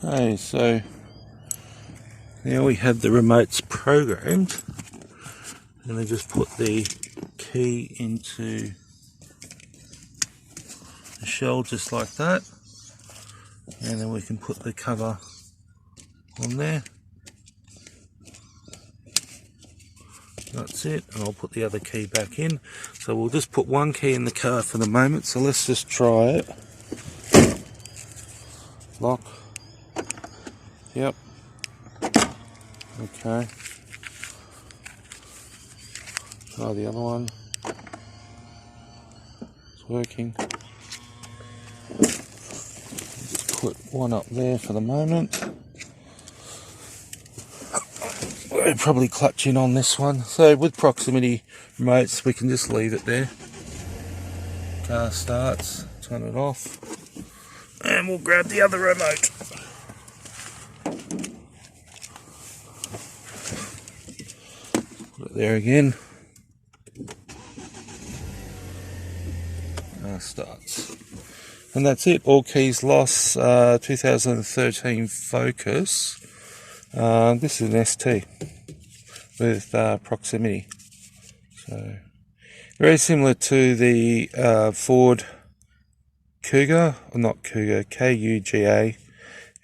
Okay, so now we have the remotes programmed, and I just put the key into the shell just like that, and then we can put the cover on there. That's it, and I'll put the other key back in. So we'll just put one key in the car for the moment, so let's just try it. Lock. Yep. Okay. Try the other one. It's working. Just put one up there for the moment. We'll probably clutch in on this one. So with proximity remotes, we can just leave it there. Car starts, turn it off, and we'll grab the other remote. Put it there again. Car starts. And that's it. All keys lost. 2013 Focus. This is an ST with proximity. So very similar to the Ford Kuga, or not Kuga, Kuga,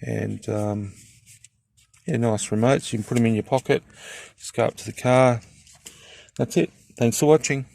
and yeah, nice remotes. You can put them in your pocket, just go up to the car. That's it. Thanks for watching.